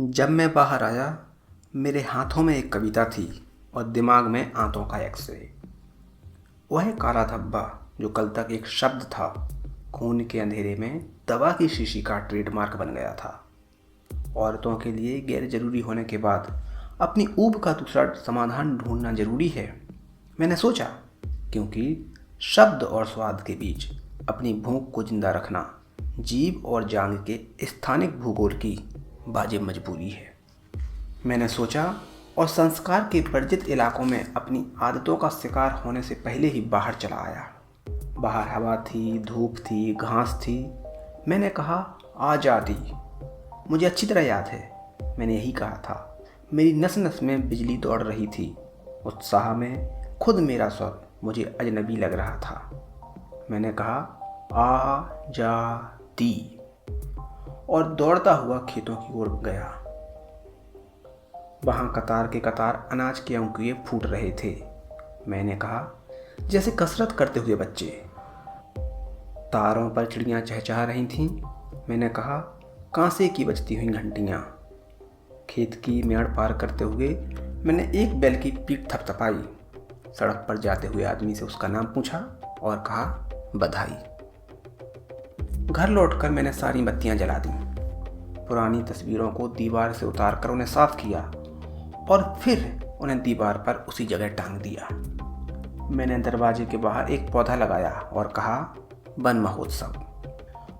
जब मैं बाहर आया, मेरे हाथों में एक कविता थी और दिमाग में आंतों का एक्सरे। वह काला धब्बा जो कल तक एक शब्द था, खून के अंधेरे में दवा की शीशी का ट्रेडमार्क बन गया था। औरतों के लिए गैर जरूरी होने के बाद अपनी ऊब का दूसरा समाधान ढूंढना जरूरी है, मैंने सोचा, क्योंकि शब्द और स्वाद के बीच अपनी भूख को जिंदा रखना जीभ और जांग के स्थानिक भूगोल की वाजिब मजबूरी है। मैंने सोचा और संस्कार के वर्जित इलाकों में अपनी आदतों का शिकार होने से पहले ही बाहर चला आया। बाहर हवा थी, धूप थी, घास थी। मैंने कहा, आज़ादी। मुझे अच्छी तरह याद है, मैंने यही कहा था। मेरी नस नस में बिजली दौड़ रही थी। उत्साह में खुद मेरा स्वर मुझे अजनबी लग रहा था। मैंने कहा, आज़ादी, और दौड़ता हुआ खेतों की ओर गया। वहां कतार के कतार अनाज के अंकुए फूट रहे थे। मैंने कहा, जैसे कसरत करते हुए बच्चे। तारों पर चिड़ियां चहचहा रही थीं। मैंने कहा, कांसे की बजती हुई घंटियां। खेत की मेड़ पार करते हुए मैंने एक बैल की पीठ थपथपाई। सड़क पर जाते हुए आदमी से उसका नाम पूछा और कहा, बधाई। घर लौटकर मैंने सारी बत्तियां जला दी। पुरानी तस्वीरों को दीवार से उतारकर उन्हें साफ किया और फिर उन्हें दीवार पर उसी जगह टांग दिया। मैंने दरवाजे के बाहर एक पौधा लगाया और कहा, वन महोत्सव।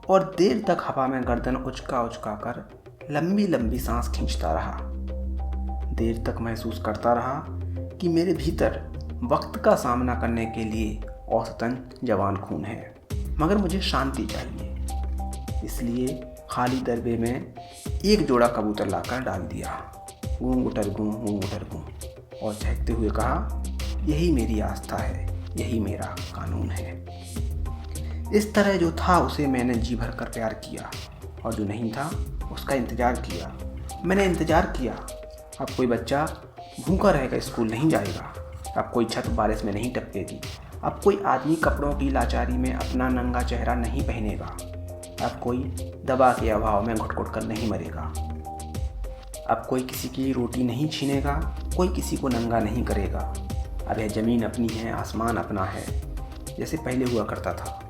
और देर तक हवा में गर्दन उचका उचका कर लंबी लंबी सांस खींचता रहा। देर तक महसूस करता रहा कि मेरे भीतर वक्त का सामना करने के लिए औसतन जवान खून है, मगर मुझे शांति चाहिए। इसलिए खाली दरबे में एक जोड़ा कबूतर लाकर डाल दिया। गूंग उटर गूं और चहकते हुए कहा, यही मेरी आस्था है, यही मेरा कानून है। इस तरह जो था उसे मैंने जी भर कर प्यार किया, और जो नहीं था उसका इंतजार किया। मैंने इंतजार किया। अब कोई बच्चा भूखा रहेगा स्कूल नहीं जाएगा। अब कोई छत बारिश में नहीं टपकेगी। अब कोई आदमी कपड़ों की लाचारी में अपना नंगा चेहरा नहीं पहनेगा। अब कोई दवा के अभाव में घुट घुट कर नहीं मरेगा। अब कोई किसी की रोटी नहीं छीनेगा, कोई किसी को नंगा नहीं करेगा। अब यह ज़मीन अपनी है, आसमान अपना है, जैसे पहले हुआ करता था।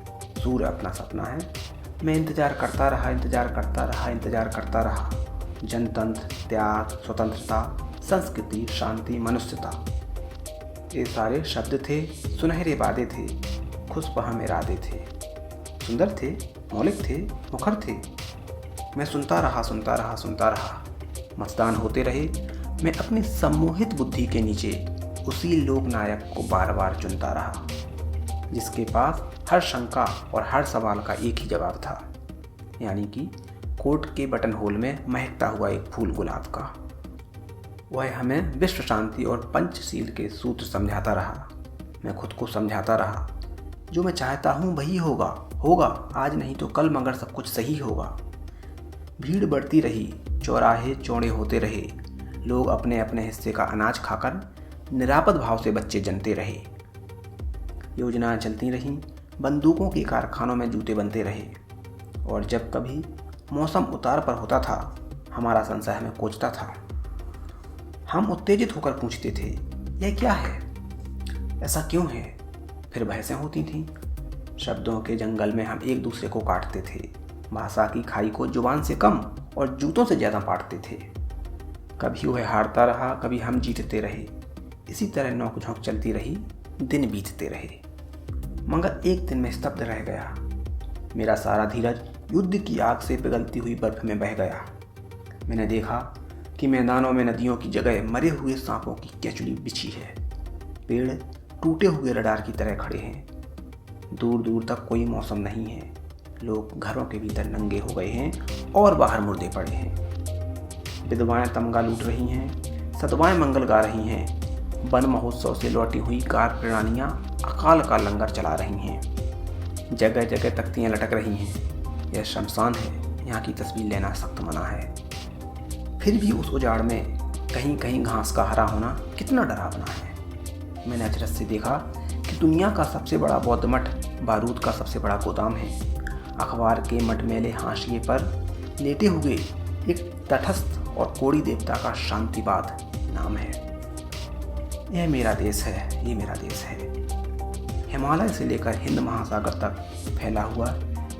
सूर्य अपना सपना है। मैं इंतज़ार करता रहा। जनतंत्र, त्याग, स्वतंत्रता, संस्कृति, शांति, मनुष्यता, ये सारे शब्द थे, सुनहरे वादे थे, खुशफहम इरादे थे, सुंदर थे, मौलिक थे, मुखर थे। मैं सुनता रहा। मस्तान होते रहे। मैं अपनी सम्मोहित बुद्धि के नीचे उसी लोकनायक को बार बार चुनता रहा, जिसके पास हर शंका और हर सवाल का एक ही जवाब था, यानी कि कोट के बटन होल में महकता हुआ एक फूल गुलाब का। वह हमें विश्व शांति और पंचशील के सूत्र समझाता रहा। मैं खुद को समझाता रहा, जो मैं चाहता हूँ वही होगा, आज नहीं तो कल, मगर सब कुछ सही होगा। भीड़ बढ़ती रही, चौराहे चौड़े होते रहे। लोग अपने अपने हिस्से का अनाज खाकर निरापद भाव से बच्चे जनते रहे। योजनाएं चलती रहीं, बंदूकों के कारखानों में जूते बनते रहे। और जब कभी मौसम उतार पर होता था, हमारा संशय हमें कोचता था। हम उत्तेजित होकर पूछते थे, यह क्या है, ऐसा क्यों है? फिर बहसें होती थीं। शब्दों के जंगल में हम एक दूसरे को काटते थे। भाषा की खाई को जुबान से कम और जूतों से ज़्यादा पाटते थे। कभी वह हारता रहा, कभी हम जीतते रहे। इसी तरह नोक-झोंक चलती रही, दिन बीतते रहे। मगर एक दिन मैं स्तब्ध रह गया। मेरा सारा धीरज युद्ध की आग से पिघलती हुई बर्फ में बह गया। मैंने देखा कि मैदानों में नदियों की जगह मरे हुए सांपों की केचुली बिछी है। पेड़ टूटे हुए रडार की तरह खड़े हैं। दूर दूर तक कोई मौसम नहीं है। लोग घरों के भीतर नंगे हो गए हैं और बाहर मुर्दे पड़े हैं। विधवाएं तमगा लूट रही हैं, सतवाएं मंगल गा रही हैं। वन महोत्सव से लौटी हुई कार प्रणालियां अकाल का लंगर चला रही हैं। जगह जगह तख्तियां लटक रही हैं। यह शमशान है, यहाँ की तस्वीर लेना सख्त मना है। फिर भी उस उजाड़ में कहीं कहीं घास का हरा होना कितना डरावना है। मैंने अचरज से देखा कि दुनिया का सबसे बड़ा बौद्ध मठ बारूद का सबसे बड़ा गोदाम है। अखबार के मटमैले हाशिए पर लेटे हुए एक तटस्थ और कोड़ी देवता का शांतिवाद नाम है। यह मेरा देश है, ये मेरा देश है। हिमालय से लेकर हिंद महासागर तक फैला हुआ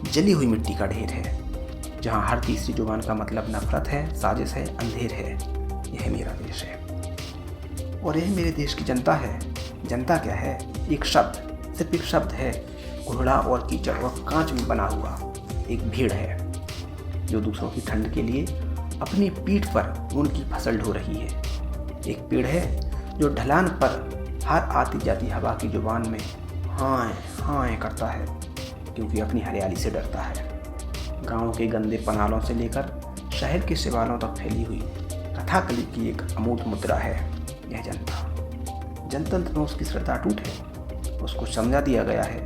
जली हुई मिट्टी का ढेर है, जहाँ हर तीसरी जुबान का मतलब नफरत है, साजिश है, अंधेर है। यह मेरा देश है और यह मेरे देश की जनता है। जनता क्या है? एक शब्द, सिर्फ एक शब्द है। कोहड़ा और कीचड़ और कांच में बना हुआ एक भीड़ है जो दूसरों की ठंड के लिए अपनी पीठ पर उनकी फसल ढो रही है। एक पेड़ है जो ढलान पर हर आती जाती हवा की जुबान में हाँ हाँ करता है, क्योंकि अपनी हरियाली से डरता है। गाँव के गंदे पनालों से लेकर शहर के शिवालों तक फैली हुई कथाकली की एक अमूर्त मुद्रा है यह जनता। जनतंत्र में उसकी श्रद्धा अटूट है। उसको समझा दिया गया है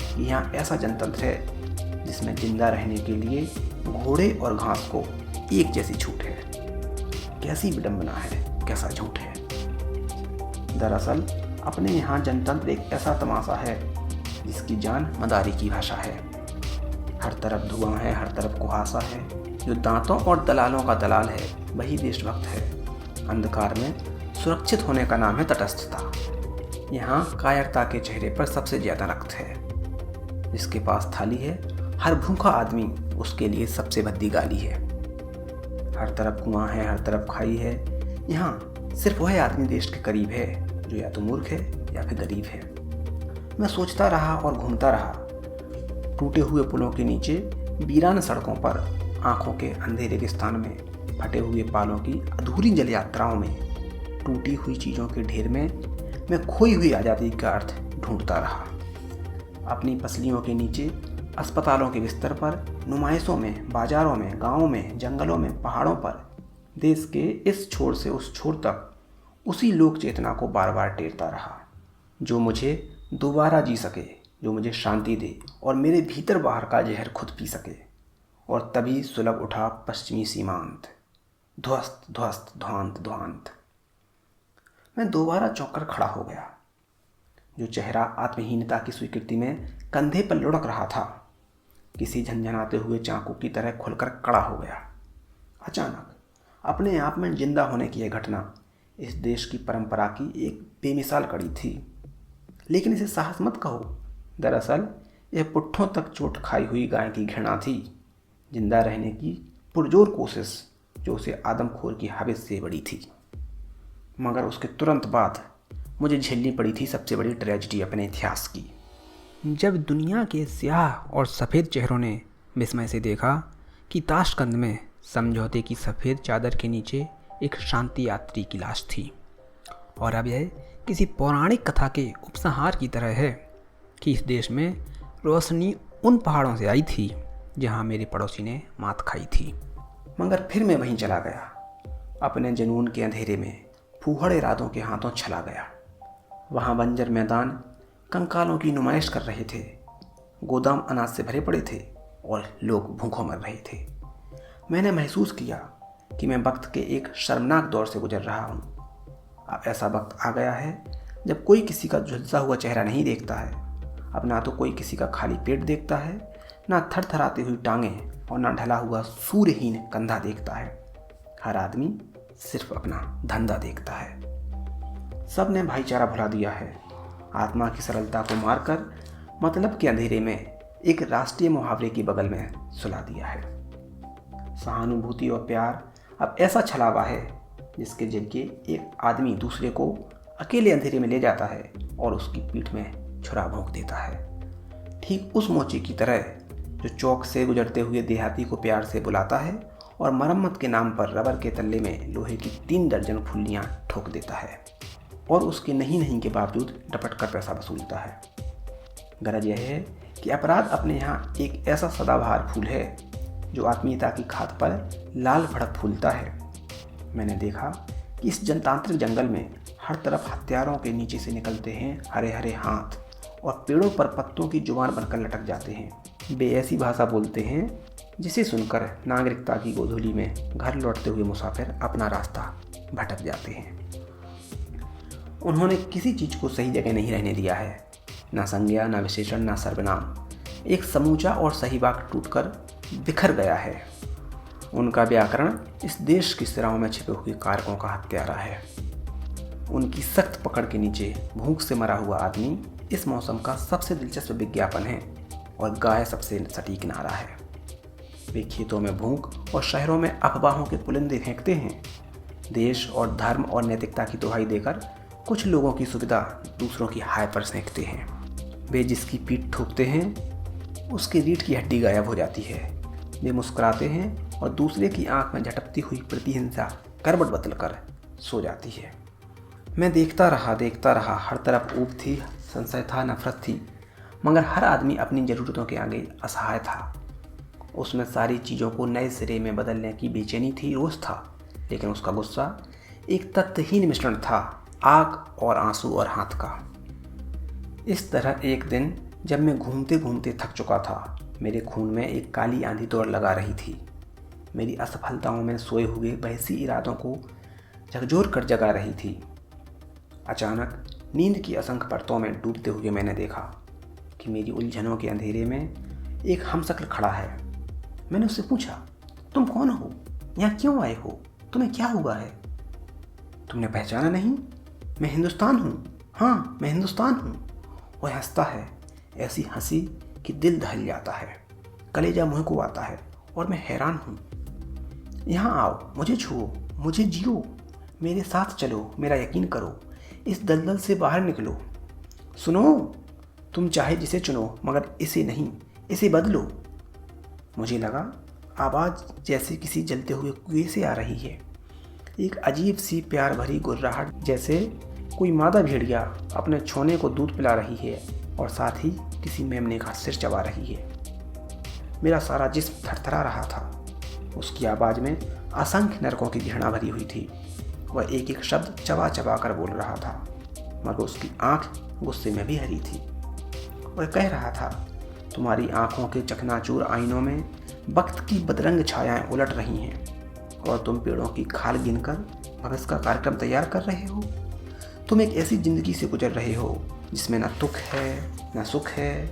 कि यहाँ ऐसा जनतंत्र है जिसमें जिंदा रहने के लिए घोड़े और घास को एक जैसी छूट है। कैसी विडंबना है, कैसा झूठ है। दरअसल अपने यहाँ जनतंत्र एक ऐसा तमाशा है जिसकी जान मदारी की भाषा है। हर तरफ धुआं है, हर तरफ कुहासा है। जो दांतों और दलालों का दलाल है वही देशभक्त है। अंधकार में सुरक्षित होने का नाम है तटस्थता। यहाँ कायरता के चेहरे पर सबसे ज्यादा रक्त है। जिसके पास थाली है, हर भूखा आदमी उसके लिए सबसे भद्दी गाली है। हर तरफ कुआं है, हर तरफ खाई है। यहाँ सिर्फ वह आदमी देश के करीब है जो या तो मूर्ख है या फिर गरीब है। मैं सोचता रहा और घूमता रहा। टूटे हुए पुलों के नीचे, वीरान सड़कों पर, आंखों के अंधेरे रेगिस्तान में, फटे हुए पालों की अधूरी जल यात्राओं में, टूटी हुई चीज़ों के ढेर में मैं खोई हुई आज़ादी का अर्थ ढूंढता रहा। अपनी पसलियों के नीचे, अस्पतालों के बिस्तर पर, नुमाइशों में, बाजारों में, गाँवों में, जंगलों में, पहाड़ों पर, देश के इस छोर से उस छोर तक उसी लोक चेतना को बार बार टेरता रहा जो मुझे दोबारा जी सके, जो मुझे शांति दे और मेरे भीतर बाहर का जहर खुद पी सके। और तभी सुलभ उठा पश्चिमी सीमांत, ध्वस्त ध्वस्त ध्वांत ध्वांत। मैं दोबारा चौंक कर खड़ा हो गया। जो चेहरा आत्महीनता की स्वीकृति में कंधे पर लुढ़क रहा था, किसी झंझनाते हुए चाकू की तरह खुलकर कड़ा हो गया। अचानक अपने आप में जिंदा होने की यह घटना इस देश की परंपरा की एक बेमिसाल कड़ी थी। लेकिन इसे साहस मत कहो। दरअसल यह पुट्ठों तक चोट खाई हुई गाय की घृणा थी, जिंदा रहने की पुरजोर कोशिश जो उसे आदमखोर की हविस से बड़ी थी। मगर उसके तुरंत बाद मुझे झेलनी पड़ी थी सबसे बड़ी ट्रेजेडी अपने इतिहास की, जब दुनिया के स्याह और सफ़ेद चेहरों ने विस्मय से देखा कि ताशकंद में समझौते की सफ़ेद चादर के नीचे एक शांति यात्री की लाश थी। और अब यह किसी पौराणिक कथा के उपसंहार की तरह है कि इस देश में रोशनी उन पहाड़ों से आई थी जहां मेरे पड़ोसी ने मात खाई थी। मगर फिर मैं वहीं चला गया, अपने जुनून के अंधेरे में फूहड़ इरादों के हाथों चला गया। वहाँ बंजर मैदान कंकालों की नुमाइश कर रहे थे, गोदाम अनाज से भरे पड़े थे और लोग भूखों मर रहे थे। मैंने महसूस किया कि मैं वक्त के एक शर्मनाक दौर से गुजर रहा हूँ। अब ऐसा वक्त आ गया है जब कोई किसी का झुलसा हुआ चेहरा नहीं देखता है। अब ना तो कोई किसी का खाली पेट देखता है, ना थरथराती हुई टांगें और ना ढला हुआ सूर्यहीन कंधा देखता है। हर आदमी सिर्फ अपना धंधा देखता है। सब ने भाईचारा भुला दिया है। आत्मा की सरलता को मारकर मतलब के अंधेरे में एक राष्ट्रीय मुहावरे की बगल में सुला दिया है। सहानुभूति और प्यार अब ऐसा छलावा है जिसके जरिए एक आदमी दूसरे को अकेले अंधेरे में ले जाता है और उसकी पीठ में छुरा भोंक देता है। ठीक उस मोची की तरह जो चौक से गुजरते हुए देहाती को प्यार से बुलाता है और मरम्मत के नाम पर रबर के तल्ले में लोहे की 3 दर्जन फुल्लियाँ ठोक देता है और उसके नहीं के बावजूद डपट कर पैसा वसूलता है। गरज यह है कि अपराध अपने यहाँ एक ऐसा सदाबहार फूल है जो आत्मीयता की खाद पर लाल भड़क फूलता है। मैंने देखा कि इस जनतांत्रिक जंगल में हर तरफ हथियारों के नीचे से निकलते हैं हरे हरे हाथ और पेड़ों पर पत्तों की जुबान बनकर लटक जाते हैं। वे ऐसी भाषा बोलते हैं जिसे सुनकर नागरिकता की गोधूली में घर लौटते हुए मुसाफिर अपना रास्ता भटक जाते हैं। उन्होंने किसी चीज़ को सही जगह नहीं रहने दिया है, ना संज्ञा, ना विशेषण, ना सर्वनाम। एक समूचा और सही वाक्य टूटकर बिखर गया है। उनका व्याकरण इस देश की सिराओं में छिपे हुए कारकों का हत्यारा है। उनकी सख्त पकड़ के नीचे भूख से मरा हुआ आदमी इस मौसम का सबसे दिलचस्प विज्ञापन है और गाय सबसे सटीक नारा है। वे खेतों में भूख और शहरों में अफवाहों के पुलिंदे फेंकते हैं। देश और धर्म और नैतिकता की दुहाई देकर कुछ लोगों की सुविधा दूसरों की हाय पर सेंकते हैं। वे जिसकी पीठ ठोकते हैं उसकी रीढ़ की हड्डी गायब हो जाती है। वे मुस्कुराते हैं और दूसरे की आंख में झटकती हुई प्रतिहिंसा करवट बदल कर सो जाती है। मैं देखता रहा, हर तरफ ऊब थी, संशय था, नफरत थी, मगर हर आदमी अपनी ज़रूरतों के आगे असहाय था। उसमें सारी चीज़ों को नए सिरे में बदलने की बेचैनी थी, रोष था, लेकिन उसका गुस्सा एक तत्वहीन मिश्रण था, आग और आंसू और हाथ का। इस तरह एक दिन जब मैं घूमते घूमते थक चुका था, मेरे खून में एक काली आंधी दौड़ लगा रही थी। मेरी असफलताओं में सोए हुए बहसी इरादों को झकझोर कर जगा रही थी। अचानक नींद की असंख्य परतों में डूबते हुए मैंने देखा कि मेरी उलझनों के अंधेरे में एक हमशक्ल खड़ा है। मैंने उससे पूछा, तुम कौन हो? यहाँ क्यों आए हो? तुम्हें क्या हुआ है? तुमने पहचाना नहीं? मैं हिंदुस्तान हूँ। हाँ, मैं हिंदुस्तान हूँ। वह हंसता है, ऐसी हंसी कि दिल दहल जाता है, कलेजा मुँह को आता है और मैं हैरान हूँ। यहाँ आओ, मुझे छुओ, मुझे जियो, मेरे साथ चलो, मेरा यकीन करो, इस दलदल से बाहर निकलो। सुनो, तुम चाहे जिसे चुनो, मगर इसे नहीं, इसे बदलो। मुझे लगा आवाज़ जैसे किसी जलते हुए कुएं से आ रही है, एक अजीब सी प्यार भरी गुर्राहट, जैसे कोई मादा भेड़िया अपने छोने को दूध पिला रही है और साथ ही किसी मेमने का सिर चबा रही है। मेरा सारा जिस्म थरथरा रहा था। उसकी आवाज़ में असंख्य नरकों की घृणा भरी हुई थी। वह एक एक शब्द चबा चबा कर बोल रहा था, मगर उसकी आंख गुस्से में भी हरी थी। वह कह रहा था, तुम्हारी आंखों के चकनाचूर आईनों में वक्त की बदरंग छायाएं उलट रही हैं और तुम पेड़ों की खाल गिनकर भविष्य का कार्यक्रम तैयार कर रहे हो। तुम एक ऐसी जिंदगी से गुजर रहे हो जिसमें न तुक है न सुख है।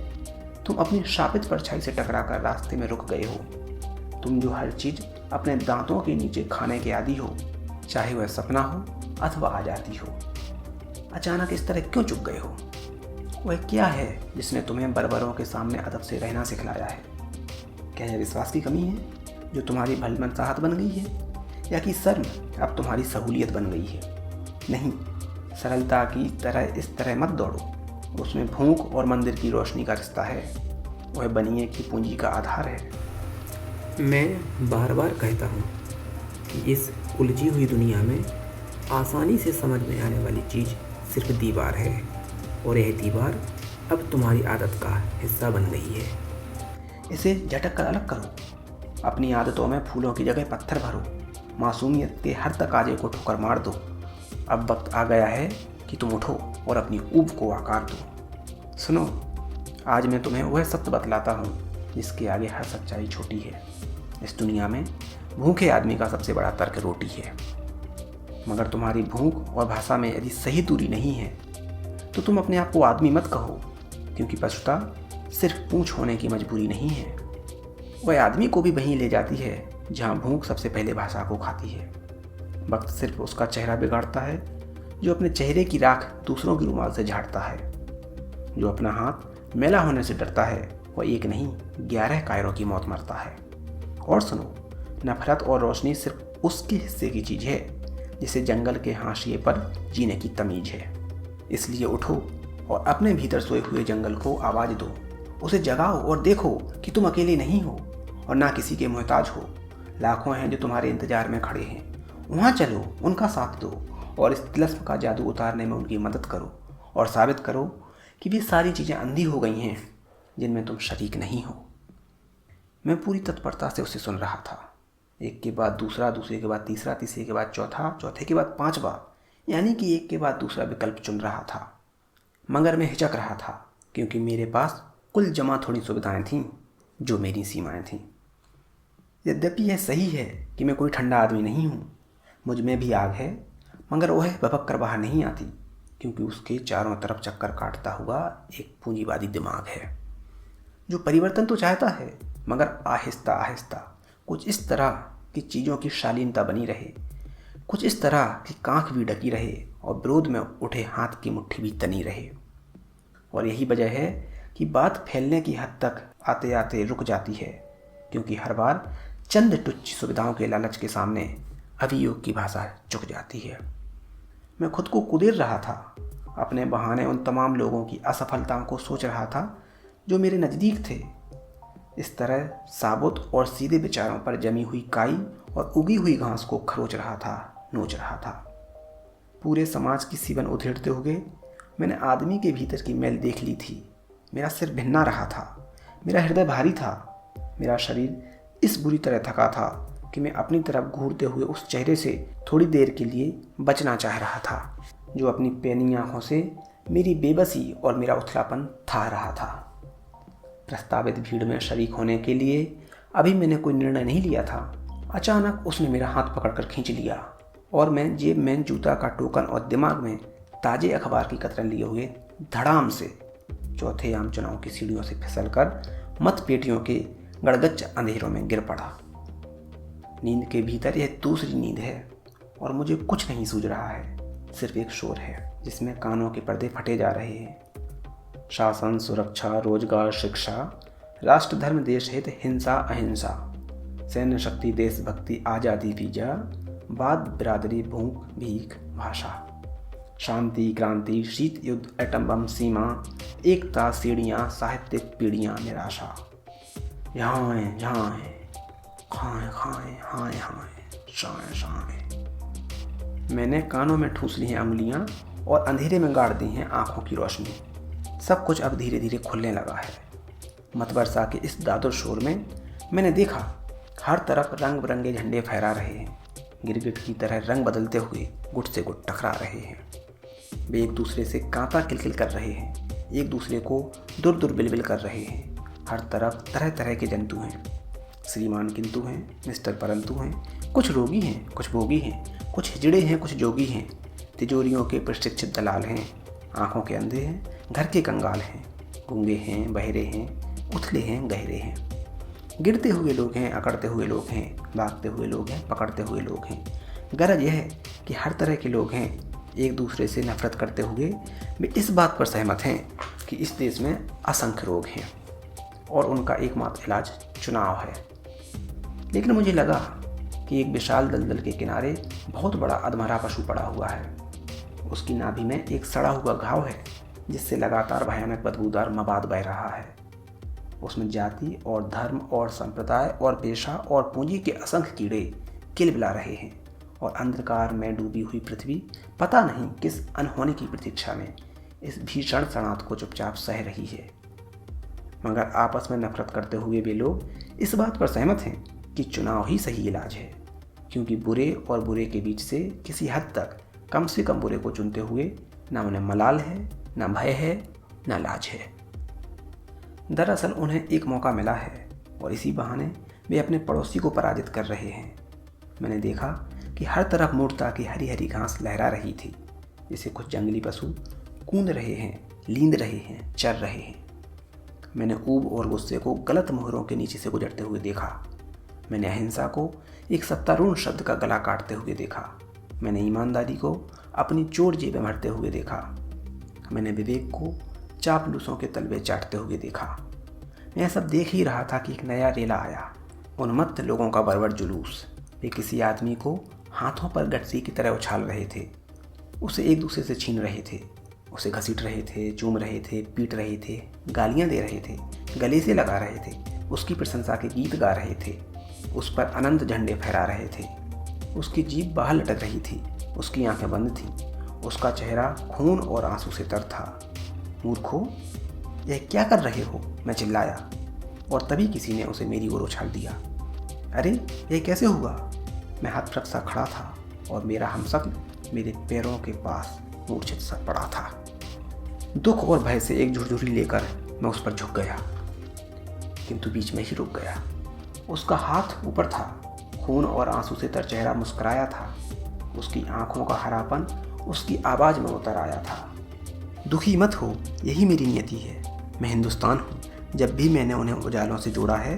तुम अपनी शापित परछाई से टकराकर रास्ते में रुक गए हो। तुम जो हर चीज़ अपने दांतों के नीचे खाने के आदी हो, चाहे वह सपना हो अथवा आज़ादी हो। अचानक इस तरह क्यों चुप गए हो? वह क्या है जिसने तुम्हें बर्बरों के सामने अदब से रहना सिखलाया है? क्या यह विश्वास की कमी है जो तुम्हारी भलमनसाहत बन गई है, या कि शर्म अब तुम्हारी सहूलियत बन गई है? नहीं, सरलता की तरह इस तरह मत दौड़ो। उसमें भूख और मंदिर की रोशनी का रिश्ता है। वह बनिए की पूंजी का आधार है। मैं बार बार कहता हूँ कि इस उलझी हुई दुनिया में आसानी से समझ में आने वाली चीज़ सिर्फ दीवार है, और यह दीवार अब तुम्हारी आदत का हिस्सा बन गई है। इसे झटक कर अलग करो। अपनी आदतों में फूलों की जगह पत्थर भरो। मासूमियत के हर तकाजे को ठोकर मार दो। अब वक्त आ गया है कि तुम उठो और अपनी ऊब को आकार दो। सुनो, आज मैं तुम्हें वह सत्य बतलाता हूँ जिसके आगे हर सच्चाई छोटी है। इस दुनिया में भूखे आदमी का सबसे बड़ा तर्क रोटी है। मगर तुम्हारी भूख और भाषा में यदि सही दूरी नहीं है तो तुम अपने आप को आदमी मत कहो, क्योंकि पशुता सिर्फ पूंछ होने की मजबूरी नहीं है। वह आदमी को भी वहीं ले जाती है जहाँ भूख सबसे पहले भाषा को खाती है। वक्त सिर्फ उसका चेहरा बिगाड़ता है जो अपने चेहरे की राख दूसरों की रुमाल से झाड़ता है। जो अपना हाथ मैला होने से डरता है वह एक नहीं 11 कायरों की मौत मरता है। और सुनो, नफरत और रोशनी सिर्फ उसके हिस्से की चीज़ है जिसे जंगल के हाशिए पर जीने की तमीज है। इसलिए उठो और अपने भीतर सोए हुए जंगल को आवाज़ दो। उसे जगाओ और देखो कि तुम अकेले नहीं हो और ना किसी के मोहताज हो। लाखों हैं जो तुम्हारे इंतजार में खड़े हैं। वहाँ चलो, उनका साथ दो और इस तिलस्म का जादू उतारने में उनकी मदद करो और साबित करो कि वे सारी चीज़ें अंधी हो गई हैं जिनमें तुम शरीक नहीं हो। मैं पूरी तत्परता से उसे सुन रहा था। एक के बाद दूसरा, दूसरे के बाद तीसरा, तीसरे के बाद चौथा, चौथे के बाद पांचवा, यानी कि एक के बाद दूसरा विकल्प चुन रहा था। मगर मैं हिचक रहा था क्योंकि मेरे पास कुल जमा थोड़ी सुविधाएं थीं जो मेरी सीमाएं थीं। यद्यपि यह सही है कि मैं कोई ठंडा आदमी नहीं हूँ, मुझ में भी आग है, मगर वह भपक कर बाहर नहीं आती क्योंकि उसके चारों तरफ चक्कर काटता हुआ एक पूंजीवादी दिमाग है जो परिवर्तन तो चाहता है, मगर आहिस्ता आहिस्ता, कुछ इस तरह कि चीज़ों की शालीनता बनी रहे, कुछ इस तरह कि कांख भी ढकी रहे और विरोध में उठे हाथ की मुट्ठी भी तनी रहे। और यही वजह है कि बात फैलने की हद तक आते आते रुक जाती है, क्योंकि हर बार चंद तुच्छ सुविधाओं के लालच के सामने अभियोग की भाषा झुक जाती है। मैं खुद को कुदेर रहा था, अपने बहाने उन तमाम लोगों की असफलताओं को सोच रहा था जो मेरे नज़दीक थे। इस तरह साबुत और सीधे विचारों पर जमी हुई काई और उगी हुई घास को खरोच रहा था, नोच रहा था। पूरे समाज की सीवन उधेड़ते हुए मैंने आदमी के भीतर की मैल देख ली थी। मेरा सिर भिन्ना रहा था, मेरा हृदय भारी था, मेरा शरीर इस बुरी तरह थका था कि मैं अपनी तरफ घूरते हुए उस चेहरे से थोड़ी देर के लिए बचना चाह रहा था, जो अपनी पैनी आंखों से मेरी बेबसी और मेरा उथलापन था रहा था। प्रस्तावित भीड़ में शरीक होने के लिए अभी मैंने कोई निर्णय नहीं लिया था। अचानक उसने मेरा हाथ पकड़कर खींच लिया और मैं जेब में जूता का टोकन और दिमाग में ताजे अखबार की कतरन लिए हुए धड़ाम से चौथे आम चुनाव की सीढ़ियों से फिसलकर मतपेटियों के गड़गच्च अंधेरों में गिर पड़ा। नींद के भीतर यह दूसरी नींद है और मुझे कुछ नहीं सूझ रहा है, सिर्फ एक शोर है जिसमें कानों के पर्दे फटे जा रहे हैं। शासन, सुरक्षा, रोजगार, शिक्षा, राष्ट्र, धर्म, देश हित, हिंसा, अहिंसा, सैन्य शक्ति, देशभक्ति, आज़ादी, वीजा, वाद, बिरादरी, भूख, भीख, भाषा, शांति, क्रांति, शीत युद्ध, एटम बम, सीमा, एकता, सीढ़ियाँ, साहित्यिक पीढ़ियाँ, निराशा। यहाँ है, जहाँ है, खाएं खाएं, हाय हाय, शाएं शाएं। मैंने कानों में ठूस ली हैं अंगुलियाँ और अंधेरे में गाड़ दी हैं आँखों की रोशनी। सब कुछ अब धीरे धीरे खुलने लगा है। मतवर्षा के इस दादुर शोर में मैंने देखा हर तरफ रंग बिरंगे झंडे फहरा रहे हैं, गिरगिट की तरह रंग बदलते हुए गुट से गुट टकरा रहे हैं। वे एक दूसरे से कांता किलकिल कर रहे हैं, एक दूसरे को दुर दुर बिलबिल कर रहे हैं। हर तरफ तरह तरह के जंतु हैं, श्रीमान किंतु हैं, मिस्टर परंतु हैं, कुछ रोगी हैं, कुछ भोगी हैं, कुछ हिजड़े हैं, कुछ जोगी हैं, तिजोरियों के प्रशिक्षित दलाल हैं, आँखों के अंधे हैं, घर के कंगाल हैं, गूंगे हैं, बहरे हैं, उथले हैं, गहरे हैं। गिरते हुए लोग हैं, अकड़ते हुए लोग हैं, भागते हुए लोग हैं, पकड़ते हुए लोग हैं। गरज यह है कि हर तरह के लोग हैं। एक दूसरे से नफरत करते हुए वे इस बात पर सहमत हैं कि इस देश में असंख्य रोग हैं और उनका एकमात्र इलाज चुनाव है। लेकिन मुझे लगा कि एक विशाल दलदल के किनारे बहुत बड़ा अधमरा पशु पड़ा हुआ है। उसकी नाभि में एक सड़ा हुआ घाव है जिससे लगातार भयानक बदबूदार मवाद बह रहा है। उसमें जाति और धर्म और संप्रदाय और पेशा और पूंजी के असंख्य कीड़े किलबिला रहे हैं और अंधकार में डूबी हुई पृथ्वी पता नहीं किस अनहोनी की प्रतीक्षा में इस भीषण सड़ांत को चुपचाप सह रही है। मगर आपस में नफरत करते हुए वे लोग इस बात पर सहमत हैं कि चुनाव ही सही इलाज है, क्योंकि बुरे और बुरे के बीच से किसी हद तक कम से कम बुरे को चुनते हुए न उन्हें मलाल है, न भय है, न लाज है। दरअसल उन्हें एक मौका मिला है और इसी बहाने वे अपने पड़ोसी को पराजित कर रहे हैं। मैंने देखा कि हर तरफ मूर्ता की हरी हरी घास लहरा रही थी, जिसे कुछ जंगली पशु कूद रहे हैं, लींद रहे हैं, चर रहे हैं। मैंने ऊब और गुस्से को गलत मोहरों के नीचे से गुजरते हुए देखा। मैंने अहिंसा को एक सत्तारूढ़ शब्द का गला काटते हुए देखा। मैंने ईमानदारी को अपनी चोर जेबें भरते हुए देखा। मैंने विवेक को चापलूसों के तलवे चाटते हुए देखा। मैं यह सब देख ही रहा था कि एक नया रेला आया, उन्मत्त लोगों का बर्बर जुलूस। वे किसी आदमी को हाथों पर गठसी की तरह उछाल रहे थे, उसे एक दूसरे से छीन रहे थे, उसे घसीट रहे थे, चूम रहे थे, पीट रहे थे, गालियां दे रहे थे, गले से लगा रहे थे, उसकी प्रशंसा के गीत गा रहे थे, उस पर अनंत झंडे फहरा रहे थे। उसकी जीभ बाहर लटक रही थी, उसकी आंखें बंद थीं, उसका चेहरा खून और आंसू से तर था। मूर्खों, यह क्या कर रहे हो? मैं चिल्लाया और तभी किसी ने उसे मेरी ओर उछाल दिया। अरे यह कैसे हुआ? मैं हतप्रभ सा खड़ा था और मेरा हमशक्ल मेरे पैरों के पास मूर्छित सा पड़ा था। दुख और भय से एक झुरझुरी लेकर मैं उस पर झुक गया, किंतु बीच में ही रुक गया। उसका हाथ ऊपर था, खून और आंसू से तर चेहरा मुस्कुराया था, उसकी आंखों का हरापन उसकी आवाज़ में उतर आया था। दुखी मत हो, यही मेरी नियति है। मैं हिंदुस्तान हूँ। जब भी मैंने उन्हें उजालों से जोड़ा है,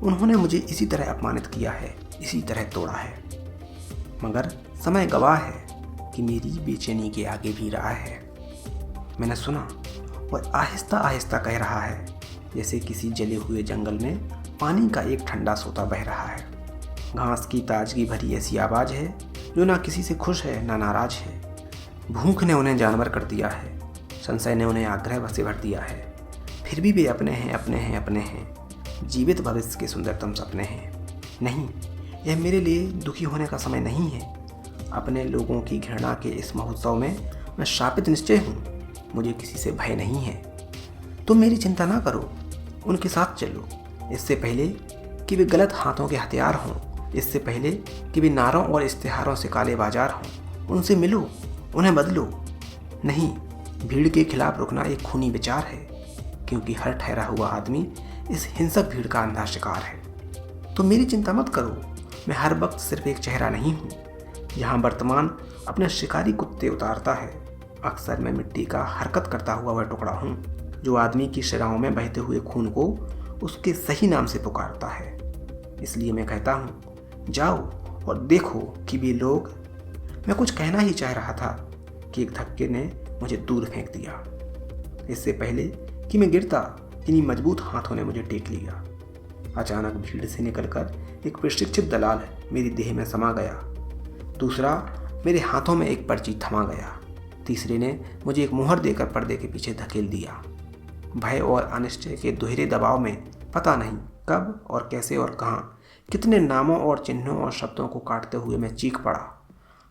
उन्होंने मुझे इसी तरह अपमानित किया है। इसी तरह तोड़ा है, मगर समय गवाह है कि मेरी बेचैनी के आगे भी रहा है। मैंने सुना और आहिस्ता आहिस्ता कह रहा है, जैसे किसी जले हुए जंगल में पानी का एक ठंडा सोता बह रहा है। घास की ताजगी भरी ऐसी आवाज़ है जो ना किसी से खुश है ना नाराज है। भूख ने उन्हें जानवर कर दिया है, संशय ने उन्हें आग्रह से भर दिया है, फिर भी वे अपने हैं, अपने हैं, अपने हैं। जीवित भविष्य के सुंदरतम सपने हैं। नहीं, यह मेरे लिए दुखी होने का समय नहीं है। अपने लोगों की घृणा के इस महोत्सव में मैं शापित निश्चय हूँ। मुझे किसी से भय नहीं है। तुम मेरी चिंता ना करो, उनके साथ चलो, इससे पहले कि वे गलत हाथों के हथियार हों, इससे पहले कि वे नारों और इश्तिहारों से काले बाजार हों। उनसे मिलो, उन्हें बदलो। नहीं, भीड़ के खिलाफ रुकना एक खूनी विचार है, क्योंकि हर ठहरा हुआ आदमी इस हिंसक भीड़ का अंधा शिकार है। तो मेरी चिंता मत करो, मैं हर वक्त सिर्फ एक चेहरा नहीं हूँ। यहाँ वर्तमान अपने शिकारी कुत्ते उतारता है, अक्सर मैं मिट्टी का हरकत करता हुआ वह टुकड़ा हूँ जो आदमी की शिराओं में बहते हुए खून को उसके सही नाम से पुकारता है। इसलिए मैं कहता हूँ, जाओ और देखो कि वे लोग। मैं कुछ कहना ही चाह रहा था कि एक धक्के ने मुझे दूर फेंक दिया। इससे पहले कि मैं गिरता, किन्हीं मजबूत हाथों ने मुझे टेक लिया। अचानक भीड़ से निकलकर एक प्रशिक्षित दलाल मेरी देह में समा गया। दूसरा मेरे हाथों में एक पर्ची थमा गया। तीसरे ने मुझे एक मुहर देकर पर्दे के पीछे धकेल दिया। भय और अनिश्चय के दोहरे दबाव में पता नहीं कब और कैसे और कहाँ कितने नामों और चिन्हों और शब्दों को काटते हुए मैं चीख पड़ा,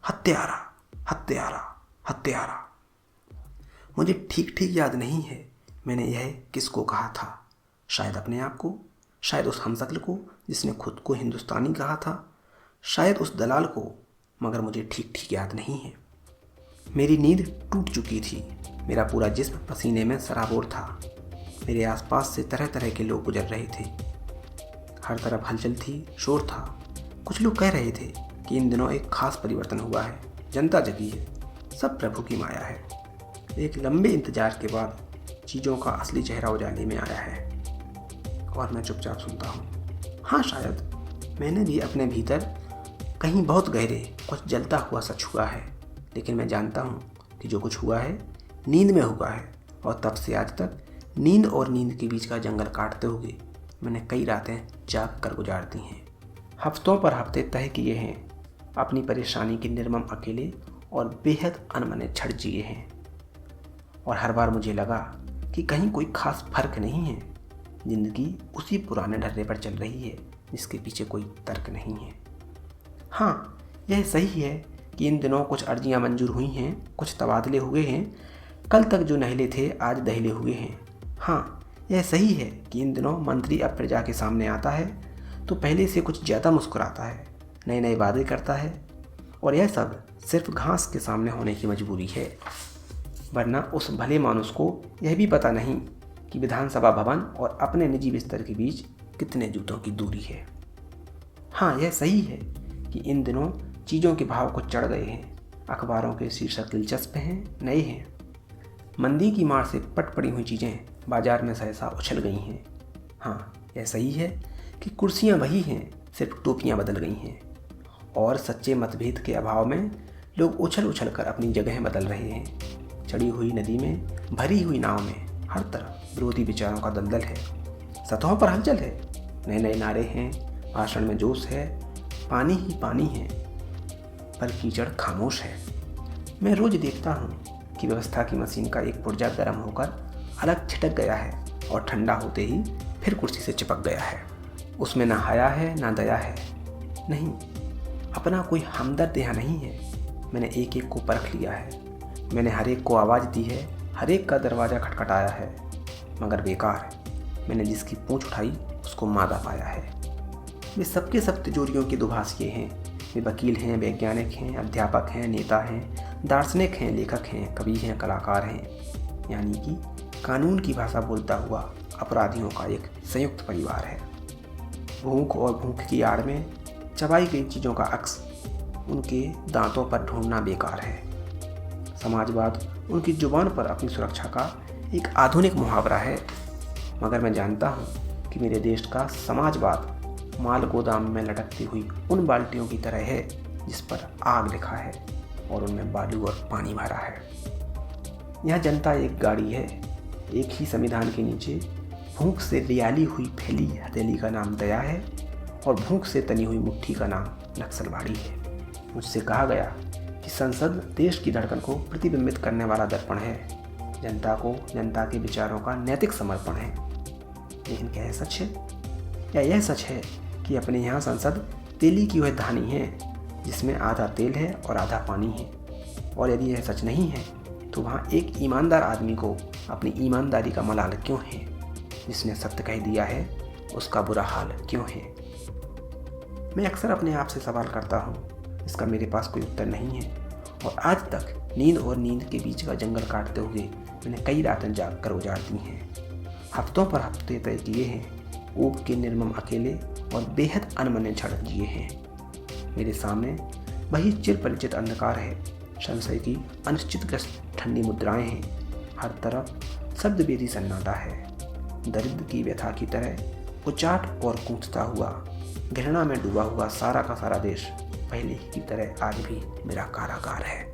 हत्यारा, हत्यारा, हत्यारा। मुझे ठीक ठीक याद नहीं है मैंने यह किसको कहा था। शायद अपने आप को, शायद उस हमशक्ल को जिसने खुद को हिंदुस्तानी कहा था, शायद उस दलाल को, मगर मुझे ठीक ठीक याद नहीं है। मेरी नींद टूट चुकी थी। मेरा पूरा जिस्म पसीने में सराबोर था। मेरे आसपास से तरह तरह के लोग गुजर रहे थे। हर तरफ हलचल थी, शोर था। कुछ लोग कह रहे थे कि इन दिनों एक खास परिवर्तन हुआ है, जनता जगी है, सब प्रभु की माया है। एक लंबे इंतजार के बाद चीज़ों का असली चेहरा उजाले में आया है और मैं चुपचाप सुनता हूँ। हाँ, शायद मैंने भी अपने भीतर कहीं बहुत गहरे कुछ जलता हुआ सच हुआ है, लेकिन मैं जानता हूँ कि जो कुछ हुआ है नींद में हुआ है। और तब से आज तक नींद और नींद के बीच का जंगल काटते हुए मैंने कई रातें जाग कर गुजार दी हैं। हफ्तों पर हफ्ते तय किए हैं, अपनी परेशानी के निर्मम अकेले और बेहद अनमने छड़ जिए हैं। और हर बार मुझे लगा कि कहीं कोई खास फर्क नहीं है। जिंदगी उसी पुराने ढर्रे पर चल रही है जिसके पीछे कोई तर्क नहीं है। हाँ, यह सही है कि इन दिनों कुछ अर्जियां मंजूर हुई हैं, कुछ तबादले हुए हैं। कल तक जो नहले थे आज दहले हुए हैं। हाँ, यह सही है कि इन दिनों मंत्री अब प्रजा के सामने आता है तो पहले से कुछ ज़्यादा मुस्कुराता है, नए नए वादे करता है। और यह सब सिर्फ घास के सामने होने की मजबूरी है, वरना उस भले मानुस को यह भी पता नहीं कि विधानसभा भवन और अपने निजी बिस्तर के बीच कितने जूतों की दूरी है। हाँ, यह सही है कि इन दिनों चीज़ों के भाव कुछ चढ़ गए हैं। अखबारों के शीर्षक दिलचस्प हैं, नए हैं। मंदी की मार से पट पड़ी हुई चीज़ें बाजार में सहसा उछल गई हैं। हाँ, यह सही है कि कुर्सियाँ वही हैं, सिर्फ टोपियाँ बदल गई हैं। और सच्चे मतभेद के अभाव में लोग उछल उछल कर अपनी जगह बदल रहे हैं। चढ़ी हुई नदी में, भरी हुई नाव में हर तरफ विरोधी विचारों का दलदल है। सतहों पर हलचल है, नए नए नारे हैं, भाषण में जोश है, पानी ही पानी है, पर कीचड़ खामोश है। मैं रोज देखता हूँ कि व्यवस्था की मशीन का एक पुर्जा गर्म होकर अलग छिटक गया है और ठंडा होते ही फिर कुर्सी से चिपक गया है। उसमें ना हया है ना दया है। नहीं, अपना कोई हमदर्द यहाँ नहीं है। मैंने एक एक को परख लिया है। मैंने हर एक को आवाज़ दी है, हर एक का दरवाज़ा खटखटाया है, मगर बेकार। मैंने जिसकी पूंछ उठाई उसको मादा पाया है। वे सबके सब तिजोरियों के दुभाषिए हैं। वे वकील हैं, वैज्ञानिक हैं, अध्यापक हैं, नेता हैं, दार्शनिक हैं, लेखक हैं, कवि हैं, कलाकार हैं। यानी कि कानून की भाषा बोलता हुआ अपराधियों का एक संयुक्त परिवार है। भूख और भूख की आड़ में चबाई गई चीज़ों का अक्स उनके दांतों पर ढूंढना बेकार है। समाजवाद उनकी जुबान पर अपनी सुरक्षा का एक आधुनिक मुहावरा है, मगर मैं जानता हूँ कि मेरे देश का समाजवाद माल गोदाम में लटकती हुई उन बाल्टियों की तरह है जिस पर आग लिखा है और उनमें बालू और पानी भरा है। यह जनता एक गाड़ी है। एक ही संविधान के नीचे भूख से लियाली हुई फैली हथेली का नाम दया है और भूख से तनी हुई मुट्ठी का नाम नक्सलवाड़ी है। मुझसे कहा गया कि संसद देश की धड़कन को प्रतिबिंबित करने वाला दर्पण है, जनता को जनता के विचारों का नैतिक समर्पण है। लेकिन क्या यह सच है? या यह सच है कि अपने यहाँ संसद तेली की वह धानी है जिसमें आधा तेल है और आधा पानी है? और यदि यह सच नहीं है तो वहाँ एक ईमानदार आदमी को अपनी ईमानदारी का मलाल क्यों है? जिसने सत्य कह दिया है उसका बुरा हाल क्यों है? मैं अक्सर अपने आप से सवाल करता हूँ, इसका मेरे पास कोई उत्तर नहीं है। और आज तक नींद और नींद के बीच का जंगल काटते हुए मैंने कई रातें जाग कर उजाड़ दी हैं। हफ्तों पर हफ्ते तय किए हैं, ऊब के निर्मम अकेले और बेहद अनमने झड़प जिए हैं। मेरे सामने वही चिर परिचित अंधकार है, संशय की अनिश्चितग्रस्त ठंडी मुद्राएं हैं। हर तरफ शब्द बेदी सन्नाटा है। दरिद्र की व्यथा की तरह उचाट और कूदता हुआ घृणा में डूबा हुआ सारा का सारा देश पहले की तरह आज भी मेरा कारागार है।